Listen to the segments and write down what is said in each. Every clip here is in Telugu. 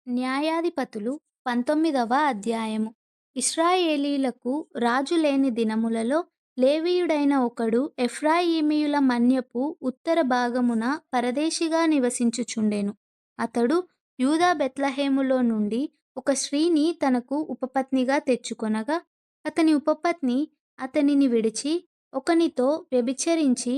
న్యాయాధిపతులు 19వ అధ్యాయము. ఇశ్రాయేలీయులకు రాజు లేని దినములలో లేవీయుడైన ఒకడు ఎఫ్రాయిమీయుల మన్యపు ఉత్తర భాగమున పరదేశిగా నివసించుచుండెను. అతడు యూదా బెత్లెహేములో నుండి ఒక స్త్రీని తనకు ఉపపత్నిగా తెచ్చుకొనగా, అతని ఉపపత్ని అతనిని విడిచి ఒకనితో వ్యభిచరించి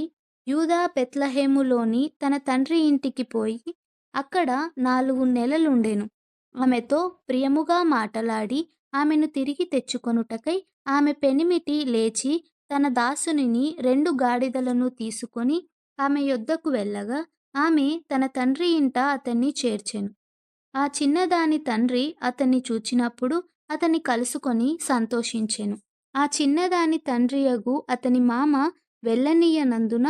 యూదా బెత్లెహేములోని తన తండ్రి ఇంటికి పోయి అక్కడ 4 నెలలుండెను. ఆమెతో ప్రియముగా మాటలాడి ఆమెను తిరిగి తెచ్చుకొనుటకై ఆమె పెనిమిటి లేచి తన దాసునిని 2 గాడిదలను తీసుకొని ఆమె యొద్దకు వెళ్ళగా, ఆమె తన తండ్రి ఇంట అతన్ని చేర్చెను. ఆ చిన్నదాని తండ్రి అతన్ని చూచినప్పుడు అతన్ని కలుసుకొని సంతోషించెను. ఆ చిన్నదాని తండ్రియగు అతని మామ వెళ్ళనీయనందున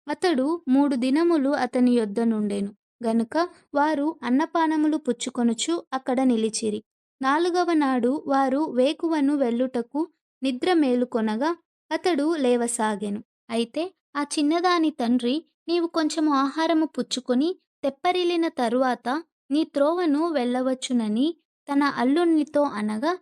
అతడు 3 దినములు అతని యొద్ద నుండెను గనుక వారు అన్నపానములు పుచ్చుకొనుచు అక్కడ నిలిచిరి. 4వ నాడు వారు వేకువను వెళ్ళుటకు నిద్ర మేలుకొనగా అతడు లేవసాగెను. అయితే ఆ చిన్నదాని తండ్రి, నీవు కొంచెము ఆహారము పుచ్చుకొని తెప్పరిల్లిన తరువాత నీ త్రోవను వెళ్ళవచ్చునని తన అల్లునితో అనగా,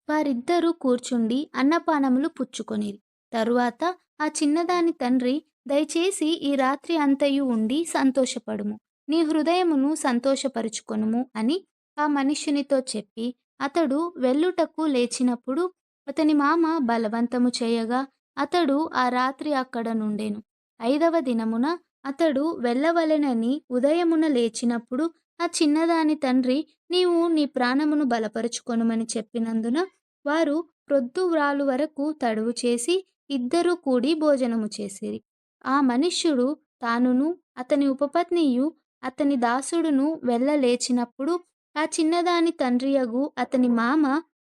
వారిద్దరూ కూర్చుండి అన్నపానములు పుచ్చుకొనిరి. తరువాత ఆ చిన్నదాని తండ్రి, దయచేసి ఈ రాత్రి అంతయు ఉండి సంతోషపడుము, నీ హృదయమును సంతోషపరుచుకొనుము అని ఆ మనుష్యునితో చెప్పి అతడు వెళ్ళుటకు లేచినప్పుడు అతని మామ బలవంతము చేయగా అతడు ఆ రాత్రి అక్కడ నుండెను. 5వ దినమున అతడు వెళ్ళవలెనని ఉదయమున లేచినప్పుడు ఆ చిన్నదాని తండ్రి, నీవు నీ ప్రాణమును బలపరుచుకొనుమని చెప్పినందున వారు ప్రొద్దువ్రాలు వరకు తడువు చేసి ఇద్దరూ కూడి భోజనము చేసిరి. ఆ మనుష్యుడు తానును అతని ఉపపత్నియు అతని దాసుడును వెళ్ళలేచినప్పుడు ఆ చిన్నదాని తండ్రియగు అతని మామ,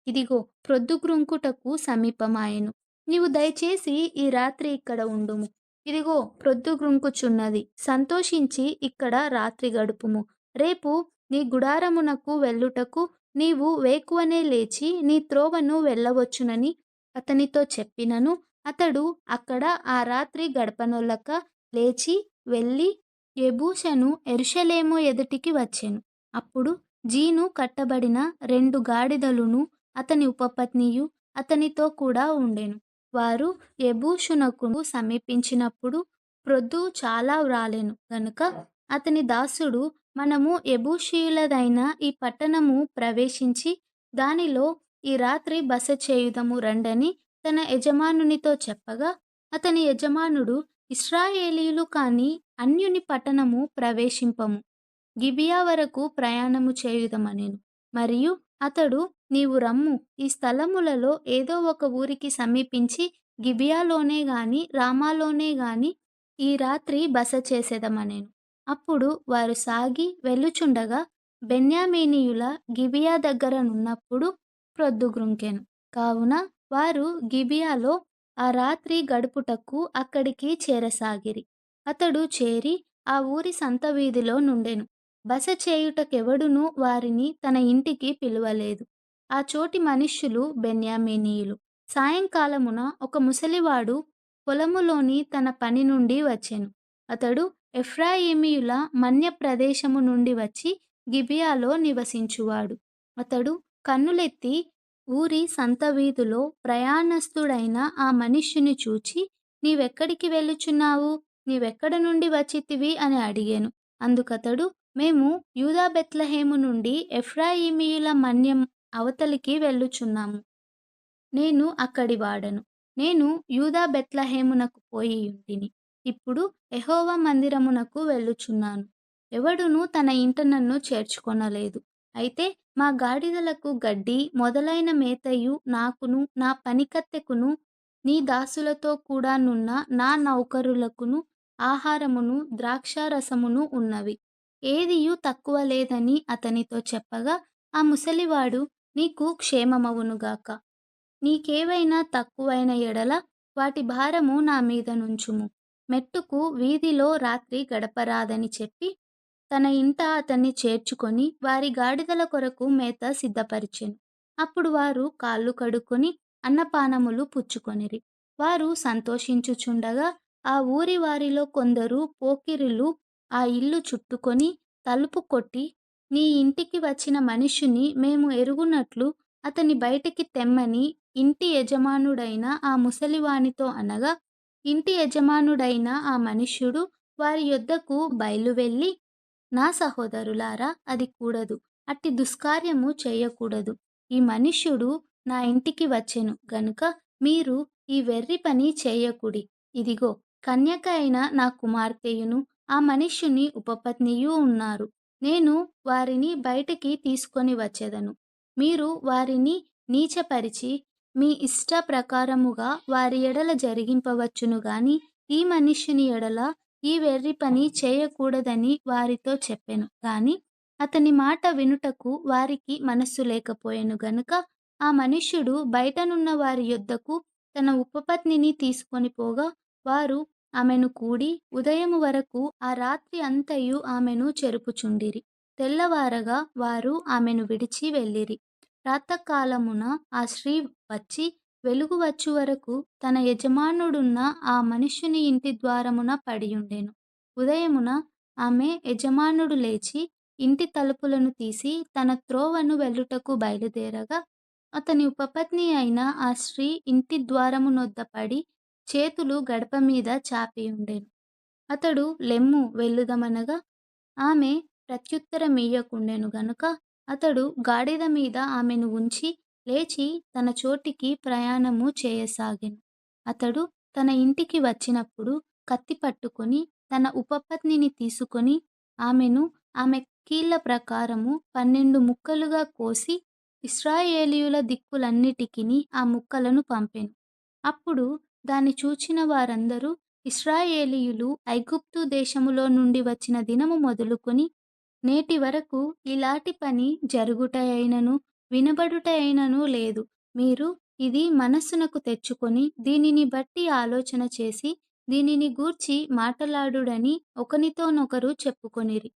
ఇదిగో ప్రొద్దుగ్రుంకుటకు సమీపమాయెను, నీవు దయచేసి ఈ రాత్రి ఇక్కడ ఉండుము, ఇదిగో ప్రొద్దుగ్రుంకుచున్నది, సంతోషించి ఇక్కడ రాత్రి గడుపుము, రేపు నీ గుడారమునకు వెళ్ళుటకు నీవు వేకువనే లేచి నీ త్రోవను వెళ్ళవచ్చునని అతనితో చెప్పినను అతడు అక్కడ ఆ రాత్రి గడపనొల్లక లేచి వెళ్ళి యెబూషను యెరూషలేము ఎదుటికి వచ్చెను. అప్పుడు జీను కట్టబడిన 2 గాడిదలును అతని ఉపపత్నియు అతనితో కూడా ఉండెను. వారు యెబూషునకు సమీపించినప్పుడు ప్రొద్దు చాలా వ్రాలెను గనుక అతని దాసుడు, మనము యెబూషీయులదైన ఈ పట్టణము ప్రవేశించి దానిలో ఈ రాత్రి బస చేయుదము రండని తన యజమానునితో చెప్పగా, అతని యజమానుడు, ఇశ్రాయేలీయులు కాని అన్యుని పట్టణము ప్రవేశింపము, గిబియా వరకు ప్రయాణము చేయుదమనెను. మరియు అతడు, నీవు రమ్ము, ఈ స్థలములలో ఏదో ఒక ఊరికి సమీపించి గిబియాలోనే గాని రామాలోనే గాని ఈ రాత్రి బస చేసెదమనెను. అప్పుడు వారు సాగి వెళ్ళుచుండగా బెన్యామీనీయుల గిబియా దగ్గర నున్నప్పుడు ప్రొద్దుగ్రుంకెను. కావున వారు గిబియాలో ఆ రాత్రి గడుపుటకు అక్కడికి చేరసాగిరి. అతడు చేరి ఆ ఊరి సంత వీధిలో నుండెను. బస చేయుటకెవడునూ వారిని తన ఇంటికి పిలువలేదు. ఆ చోటి మనుష్యులు బెన్యామీనీయులు. సాయంకాలమున ఒక ముసలివాడు పొలములోని తన పని నుండి వచ్చెను. అతడు ఎఫ్రాయిమీయుల మన్య ప్రదేశము నుండి వచ్చి గిబియాలో నివసించువాడు. అతడు కన్నులెత్తి ఊరి సంత వీధిలో ప్రయాణస్థుడైన ఆ మనుష్యుని చూచి, నీవెక్కడికి వెళ్ళుచున్నావు, నీవెక్కడ నుండి వచ్చితివి అని అడిగెను. అందుకతడు, మేము యూదా బెత్లెహేము నుండి ఎఫ్రాయిమీయుల మన్యం అవతలికి వెళ్ళుచున్నాము, నేను అక్కడి వాడను. నేను యూదా బెత్లెహేమునకు పోయియుంటిని, ఇప్పుడు యెహోవా మందిరమునకు వెళ్ళుచున్నాను. ఎవడునూ తన ఇంట నన్ను చేర్చుకొనలేదు. అయితే మా గాడిదలకు గడ్డి మొదలైన మేతయు నాకును నా పనికత్తెకును నీ దాసులతో కూడా నున్న నా నౌకరులకును ఆహారమును ద్రాక్షారసమును ఉన్నవి, ఏదియూ తక్కువ లేదని అతనితో చెప్పగా, ఆ ముసలివాడు, నీకు క్షేమమవునుగాక, నీకేవైనా తక్కువైన ఎడల వాటి భారము నా మీద నుంచుము, మెట్టుకు వీధిలో రాత్రి గడపరాదని చెప్పి తన ఇంట అతన్ని చేర్చుకొని వారి గాడిదల కొరకు మేత సిద్ధపరిచెను. అప్పుడు వారు కాళ్ళు కడుక్కొని అన్నపానములు పుచ్చుకొనిరి. వారు సంతోషించుచుండగా ఆ ఊరి వారిలో కొందరు పోకిరులు ఆ ఇల్లు చుట్టుకొని తలుపు కొట్టి, నీ ఇంటికి వచ్చిన మనుష్యుని మేము ఎరుగునట్లు అతని బయటికి తెమ్మని ఇంటి యజమానుడైన ఆ ముసలివానితో అనగా, ఇంటి యజమానుడైన ఆ మనుష్యుడు వారి యొద్దకు బయలువెళ్ళి, నా సహోదరులారా, అది కూడదు. అట్టి దుష్కార్యము చేయకూడదు. ఈ మనుష్యుడు నా ఇంటికి వచ్చెను గనుక మీరు ఈ వెర్రి పని చేయకుడి. ఇదిగో, కన్యక అయిన నా కుమార్తెయును, ఆ మనుష్యుని ఉపపత్నియు ఉన్నారు. నేను వారిని బయటికి తీసుకొని వచ్చెదను. మీరు వారిని నీచపరిచి, మీ ఇష్ట ప్రకారముగా వారి ఎడల జరిగింపవచ్చును గాని, ఈ మనుష్యుని ఎడల ఈ వెర్రి పని చేయకూడదని వారితో చెప్పెను. గాని అతని మాట వినుటకు వారికి మనస్సు లేకపోయెను గనుక, ఆ మనుష్యుడు బయటనున్న వారి యొద్దకు తన ఉపపత్నిని తీసుకొని పోగా, వారు ఆమెను కూడి ఉదయము వరకు ఆ రాత్రి అంతయు ఆమెను చెరుపుచుండిరి. తెల్లవారగా వారు ఆమెను విడిచి వెళ్ళిరి. ప్రాతకాలమున ఆ స్త్రీ వచ్చి వెలుగు వచ్చు వరకు తన యజమానుడున్న ఆ మనుష్యుని ఇంటి ద్వారమున పడియుండెను. ఉదయమున ఆమె యజమానుడు లేచి ఇంటి తలుపులను తీసి తన త్రోవను వెళ్ళుటకు బయలుదేరగా, అతని ఉపపత్ని అయిన ఆ స్త్రీ ఇంటి ద్వారమునొద్ద పడి చేతులు గడప మీద చాపియుండెను. అతడు లెమ్ము వెళ్ళుదమనగా ఆమె ప్రత్యుత్తరమియ్యకుండెను గనుక అతడు గాడిద మీద ఆమెను ఉంచి లేచి తన చోటికి ప్రయాణము చేయసాగెను. అతడు తన ఇంటికి వచ్చినప్పుడు కత్తి పట్టుకొని తన ఉపపత్నిని తీసుకొని ఆమెను ఆమె కీళ్ళ ప్రకారము 12 ముక్కలుగా కోసి ఇశ్రాయేలీయుల దిక్కులన్నిటికిని ఆ ముక్కలను పంపెను. అప్పుడు దాన్ని చూచిన వారందరూ, ఇశ్రాయేలీయులు ఐగుప్తు దేశములో నుండి వచ్చిన దినము మొదలుకొని నేటి వరకు ఇలాటి పని జరుగుటయైనను వినబడుటయైనను లేదు. మీరు ఇది మనస్సునకు తెచ్చుకొని దీనిని బట్టి ఆలోచన చేసి దీనిని గూర్చి మాటలాడుడని ఒకనితోనొకరు చెప్పుకొనిరి.